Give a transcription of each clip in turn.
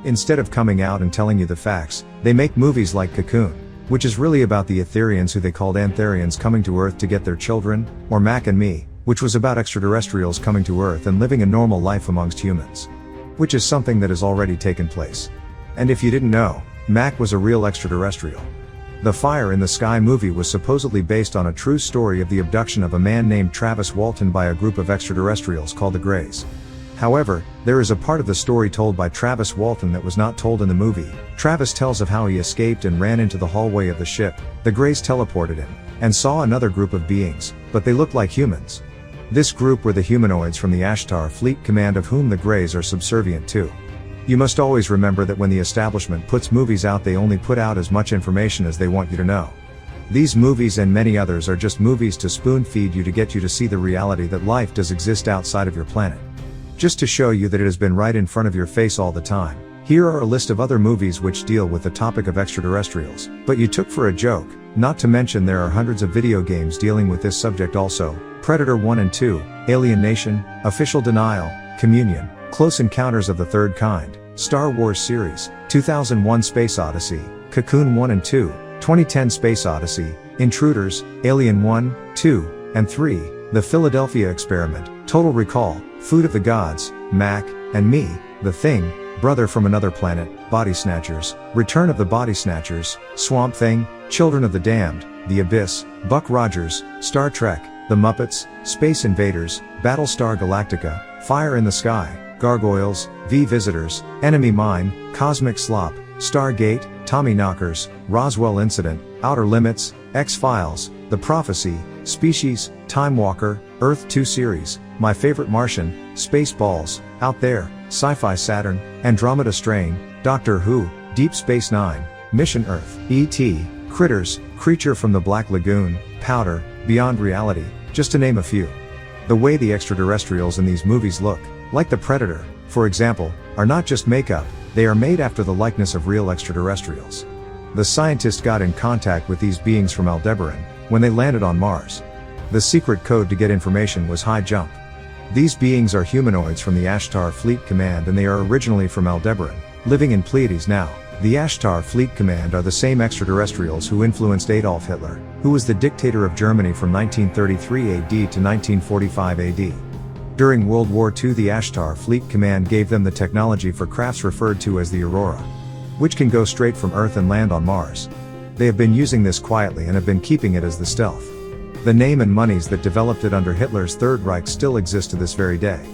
Instead of coming out and telling you the facts, they make movies like Cocoon, which is really about the Etherians who they called Antharians coming to Earth to get their children, or Mac and Me, which was about extraterrestrials coming to Earth and living a normal life amongst humans. Which is something that has already taken place. And if you didn't know, Mac was a real extraterrestrial. The Fire in the Sky movie was supposedly based on a true story of the abduction of a man named Travis Walton by a group of extraterrestrials called the Greys. However, there is a part of the story told by Travis Walton that was not told in the movie. Travis tells of how he escaped and ran into the hallway of the ship. The Greys teleported him, and saw another group of beings, but they looked like humans. This group were the humanoids from the Ashtar Fleet Command, of whom the Greys are subservient to. You must always remember that when the establishment puts movies out, they only put out as much information as they want you to know. These movies and many others are just movies to spoon feed you to get you to see the reality that life does exist outside of your planet. Just to show you that it has been right in front of your face all the time. Here are a list of other movies which deal with the topic of extraterrestrials, but you took for a joke. Not to mention there are hundreds of video games dealing with this subject also. Predator 1 and 2, Alien Nation, Official Denial, Communion, Close Encounters of the Third Kind, Star Wars series, 2001 Space Odyssey, Cocoon 1 and 2, 2010 Space Odyssey, Intruders, Alien 1, 2, and 3, The Philadelphia Experiment, Total Recall, Food of the Gods, Mac and Me, The Thing, Brother from Another Planet, Body Snatchers, Return of the Body Snatchers, Swamp Thing, Children of the Damned, The Abyss, Buck Rogers, Star Trek, The Muppets, Space Invaders, Battlestar Galactica, Fire in the Sky, Gargoyles, V Visitors, Enemy Mine, Cosmic Slop, Stargate, Tommy Knockers, Roswell Incident, Outer Limits, X-Files, The Prophecy, Species, Time Walker, Earth 2 Series, My Favorite Martian, Spaceballs, Out There, Sci-Fi Saturn, Andromeda Strain, Doctor Who, Deep Space Nine, Mission Earth, E.T., Critters, Creature from the Black Lagoon, Powder, Beyond Reality, just to name a few. The way the extraterrestrials in these movies look, like the Predator, for example, are not just makeup, they are made after the likeness of real extraterrestrials. The scientists got in contact with these beings from Aldebaran when they landed on Mars. The secret code to get information was high jump. These beings are humanoids from the Ashtar Fleet Command, and they are originally from Aldebaran, living in Pleiades now. The Ashtar Fleet Command are the same extraterrestrials who influenced Adolf Hitler, who was the dictator of Germany from 1933 AD to 1945 AD. During World War II, the Ashtar Fleet Command gave them the technology for crafts referred to as the Aurora, which can go straight from Earth and land on Mars. They have been using this quietly and have been keeping it as the stealth. The name and monies that developed it under Hitler's Third Reich still exist to this very day.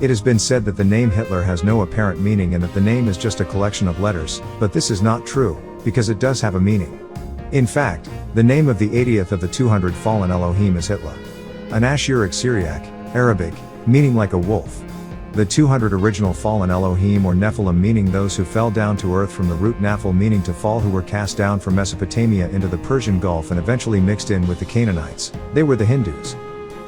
It has been said that the name Hitler has no apparent meaning and that the name is just a collection of letters, but this is not true, because it does have a meaning. In fact, the name of the 80th of the 200 fallen Elohim is Hitler. An Ashuric Syriac, Arabic, meaning like a wolf. The 200 original fallen Elohim or Nephilim, meaning those who fell down to earth, from the root Naphil meaning to fall, who were cast down from Mesopotamia into the Persian Gulf and eventually mixed in with the Canaanites. They were the Hindus.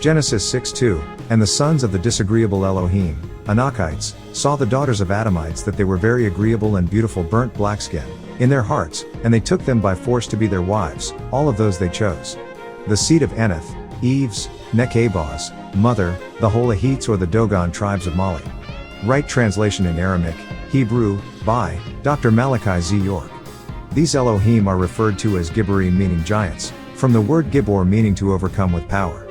Genesis 6:2, and the sons of the disagreeable Elohim, Anakites, saw the daughters of Adamites that they were very agreeable and beautiful, burnt black skin in their hearts, and they took them by force to be their wives, all of those they chose. The seed of Anath, Eve's, Nekabah's, mother, the Holahites or the Dogon tribes of Mali. Right translation in Aramaic, Hebrew, by Dr. Malachi Z. York. These Elohim are referred to as Gibborim, meaning giants, from the word Gibbor meaning to overcome with power.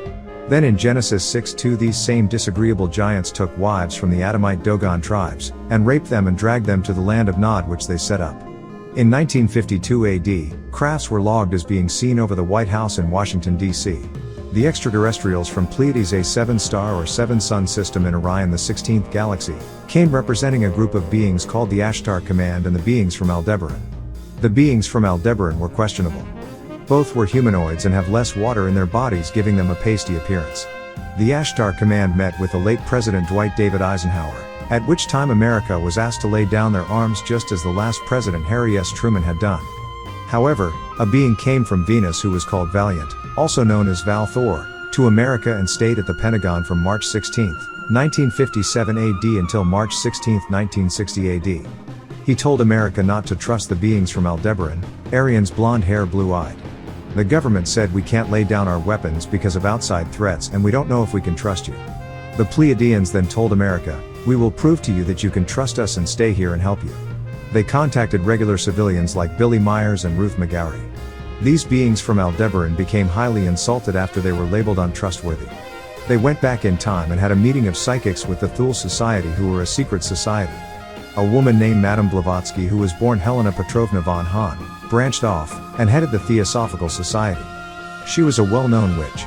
Then in Genesis 6:2, these same disagreeable giants took wives from the Adamite Dogon tribes, and raped them and dragged them to the land of Nod, which they set up. In 1952 AD, crafts were logged as being seen over the White House in Washington, D.C. The extraterrestrials from Pleiades, a 7-star or 7-sun system in Orion, the 16th galaxy, came representing a group of beings called the Ashtar Command and the beings from Aldebaran. The beings from Aldebaran were questionable. Both were humanoids and have less water in their bodies, giving them a pasty appearance. The Ashtar Command met with the late President Dwight David Eisenhower, at which time America was asked to lay down their arms just as the last President Harry S. Truman had done. However, a being came from Venus who was called Valiant, also known as Val Thor, to America and stayed at the Pentagon from March 16, 1957 AD until March 16, 1960 AD. He told America not to trust the beings from Aldebaran, Aryans, blonde hair, blue-eyed. The government said, "We can't lay down our weapons because of outside threats, and we don't know if we can trust you." The Pleiadians then told America, "We will prove to you that you can trust us and stay here and help you." they contacted regular civilians like Billy Myers and Ruth McGowry. These beings from Aldebaran became highly insulted after they were labeled untrustworthy. They went back in time and had a meeting of psychics with the Thule Society, who were a secret society. A woman named Madame Blavatsky, who was born Helena Petrovna von Hahn, branched off and headed the Theosophical Society. She was a well-known witch.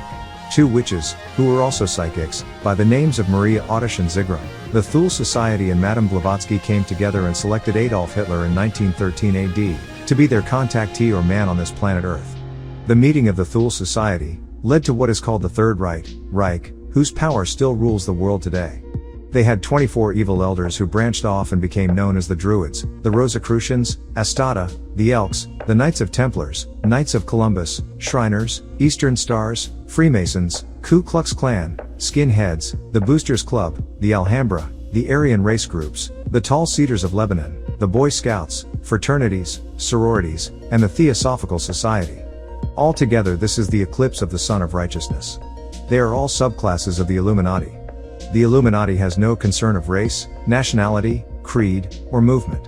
Two witches, who were also psychics, by the names of Maria Ottisch and Zigrum. The Thule Society and Madame Blavatsky came together and selected Adolf Hitler in 1913 AD to be their contactee or man on this planet Earth. The meeting of the Thule Society led to what is called the Third Reich, whose power still rules the world today. They had 24 evil elders who branched off and became known as the Druids, the Rosicrucians, Astata, the Elks, the Knights of Templars, Knights of Columbus, Shriners, Eastern Stars, Freemasons, Ku Klux Klan, Skinheads, the Boosters Club, the Alhambra, the Aryan race groups, the Tall Cedars of Lebanon, the Boy Scouts, fraternities, sororities, and the Theosophical Society. Altogether, this is the eclipse of the Sun of Righteousness. They are all subclasses of the Illuminati. The Illuminati has no concern of race, nationality, creed, or movement.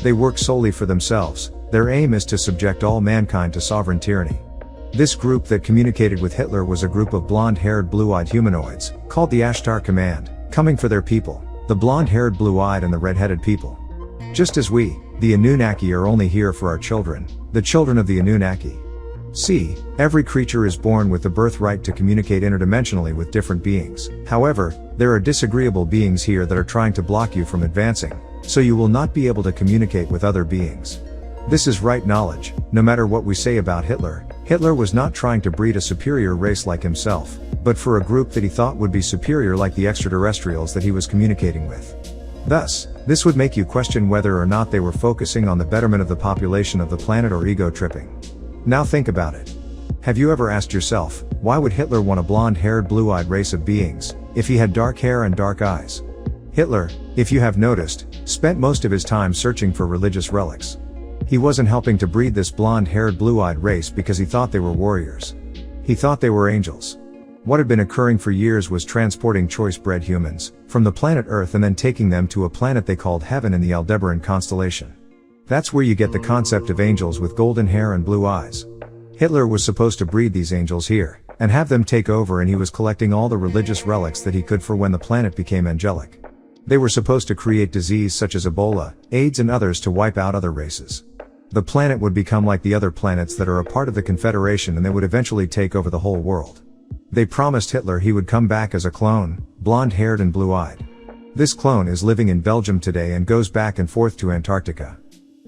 They work solely for themselves. Their aim is to subject all mankind to sovereign tyranny. This group that communicated with Hitler was a group of blonde-haired, blue-eyed humanoids, called the Ashtar Command, coming for their people, the blonde-haired, blue-eyed and the red-headed people. Just as we, the Anunnaki, are only here for our children, the children of the Anunnaki. See, every creature is born with the birthright to communicate interdimensionally with different beings. However, there are disagreeable beings here that are trying to block you from advancing, so you will not be able to communicate with other beings. This is right knowledge. No matter what we say about Hitler, Hitler was not trying to breed a superior race like himself, but for a group that he thought would be superior, like the extraterrestrials that he was communicating with. Thus, this would make you question whether or not they were focusing on the betterment of the population of the planet or ego tripping. Now think about it. Have you ever asked yourself, why would Hitler want a blonde-haired, blue-eyed race of beings, if he had dark hair and dark eyes? Hitler, if you have noticed, spent most of his time searching for religious relics. He wasn't helping to breed this blonde-haired, blue-eyed race because he thought they were warriors. He thought they were angels. What had been occurring for years was transporting choice-bred humans from the planet Earth and then taking them to a planet they called Heaven in the Aldebaran constellation. That's where you get the concept of angels with golden hair and blue eyes. Hitler was supposed to breed these angels here, and have them take over, and he was collecting all the religious relics that he could for when the planet became angelic. They were supposed to create disease such as Ebola, AIDS and others to wipe out other races. The planet would become like the other planets that are a part of the Confederation, and they would eventually take over the whole world. They promised Hitler he would come back as a clone, blonde-haired and blue-eyed. This clone is living in Belgium today and goes back and forth to Antarctica.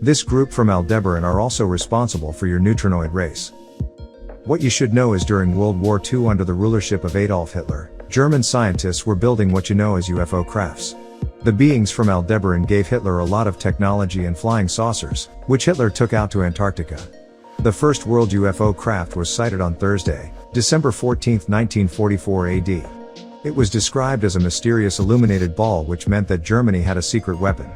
This group from Aldebaran are also responsible for your neutrinoid race. What you should know is during World War II, under the rulership of Adolf Hitler, German scientists were building what you know as UFO crafts. The beings from Aldebaran gave Hitler a lot of technology and flying saucers, which Hitler took out to Antarctica. The first world UFO craft was sighted on Thursday, December 14, 1944 AD. It was described as a mysterious illuminated ball, which meant that Germany had a secret weapon.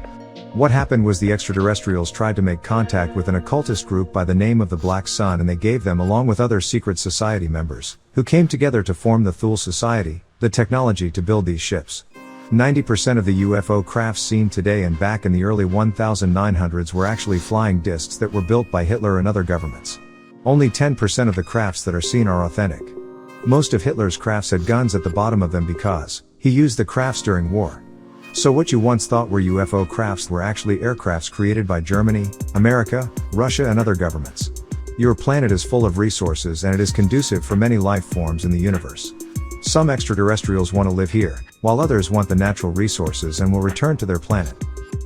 What happened was the extraterrestrials tried to make contact with an occultist group by the name of the Black Sun, and they gave them, along with other secret society members, who came together to form the Thule Society, the technology to build these ships. 90% of the UFO crafts seen today and back in the early 1900s were actually flying discs that were built by Hitler and other governments. Only 10% of the crafts that are seen are authentic. Most of Hitler's crafts had guns at the bottom of them because he used the crafts during war. So what you once thought were UFO crafts were actually aircrafts created by Germany, America, Russia and other governments. Your planet is full of resources, and it is conducive for many life forms in the universe. Some extraterrestrials want to live here, while others want the natural resources and will return to their planet.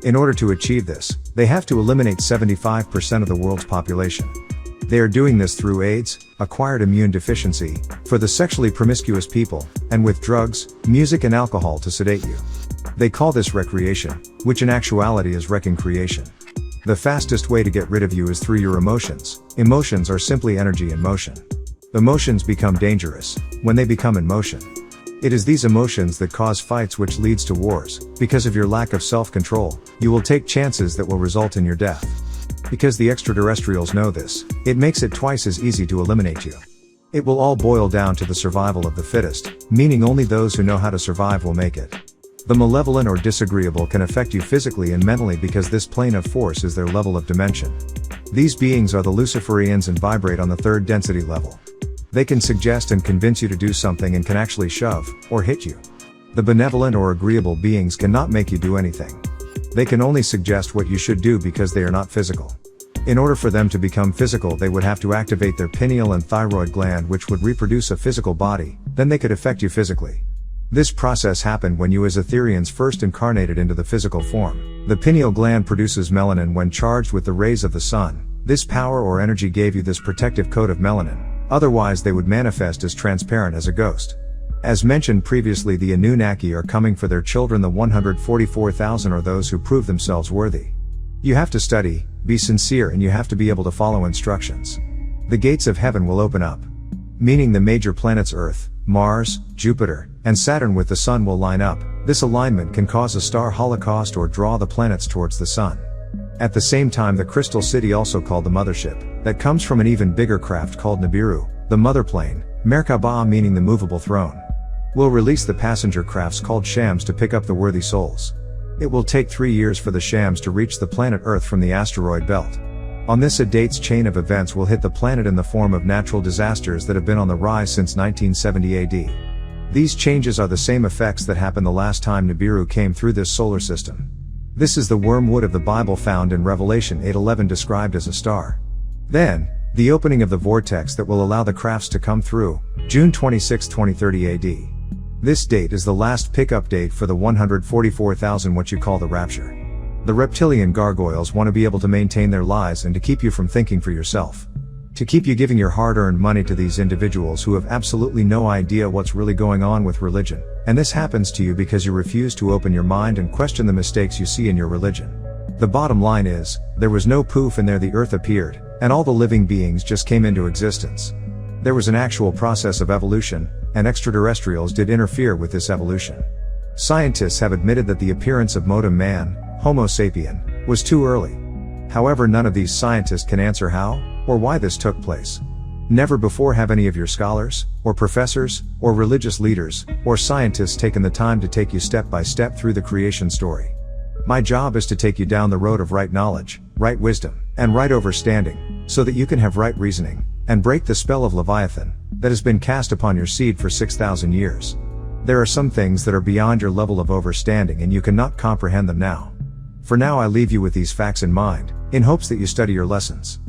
In order to achieve this, they have to eliminate 75% of the world's population. They are doing this through AIDS, acquired immune deficiency, for the sexually promiscuous people, and with drugs, music and alcohol to sedate you. They call this recreation, which in actuality is wrecking creation. The fastest way to get rid of you is through your emotions. Emotions are simply energy in motion. Emotions become dangerous when they become in motion. It is these emotions that cause fights, which leads to wars. Because of your lack of self-control, you will take chances that will result in your death. Because the extraterrestrials know this, it makes it twice as easy to eliminate you. It will all boil down to the survival of the fittest, meaning only those who know how to survive will make it. The malevolent or disagreeable can affect you physically and mentally because this plane of force is their level of dimension. These beings are the Luciferians and vibrate on the third density level. They can suggest and convince you to do something and can actually shove, or hit you. The benevolent or agreeable beings cannot make you do anything. They can only suggest what you should do because they are not physical. In order for them to become physical, they would have to activate their pineal and thyroid gland, which would reproduce a physical body, then they could affect you physically. This process happened when you as Etherians first incarnated into the physical form. The pineal gland produces melanin when charged with the rays of the sun. This power or energy gave you this protective coat of melanin, otherwise they would manifest as transparent as a ghost. As mentioned previously, the Anunnaki are coming for their children, the 144,000 or those who prove themselves worthy. You have to study, be sincere, and you have to be able to follow instructions. The gates of heaven will open up. Meaning the major planets Earth, Mars, Jupiter, and Saturn with the Sun will line up. This alignment can cause a star holocaust or draw the planets towards the Sun. At the same time, the Crystal City, also called the Mothership, that comes from an even bigger craft called Nibiru, the Mother Plane, Merkaba meaning the movable throne, will release the passenger crafts called Shams to pick up the worthy souls. It will take 3 years for the Shams to reach the planet Earth from the asteroid belt. On this, a date's chain of events will hit the planet in the form of natural disasters that have been on the rise since 1970 AD. These changes are the same effects that happened the last time Nibiru came through this solar system. This is the wormwood of the Bible found in Revelation 8:11, described as a star. Then, the opening of the vortex that will allow the crafts to come through, June 26, 2030 AD. This date is the last pickup date for the 144,000, what you call the rapture. The reptilian gargoyles want to be able to maintain their lies and to keep you from thinking for yourself. To keep you giving your hard-earned money to these individuals who have absolutely no idea what's really going on with religion. And this happens to you because you refuse to open your mind and question the mistakes you see in your religion. The bottom line is, there was no poof and there the earth appeared, and all the living beings just came into existence. There was an actual process of evolution, and extraterrestrials did interfere with this evolution. Scientists have admitted that the appearance of modem man, Homo sapien, was too early. However, none of these scientists can answer how or why this took place. Never before have any of your scholars, or professors, or religious leaders, or scientists taken the time to take you step by step through the creation story. My job is to take you down the road of right knowledge, right wisdom, and right understanding, so that you can have right reasoning, and break the spell of Leviathan, that has been cast upon your seed for 6,000 years. There are some things that are beyond your level of understanding and you cannot comprehend them now. For now I leave you with these facts in mind, in hopes that you study your lessons.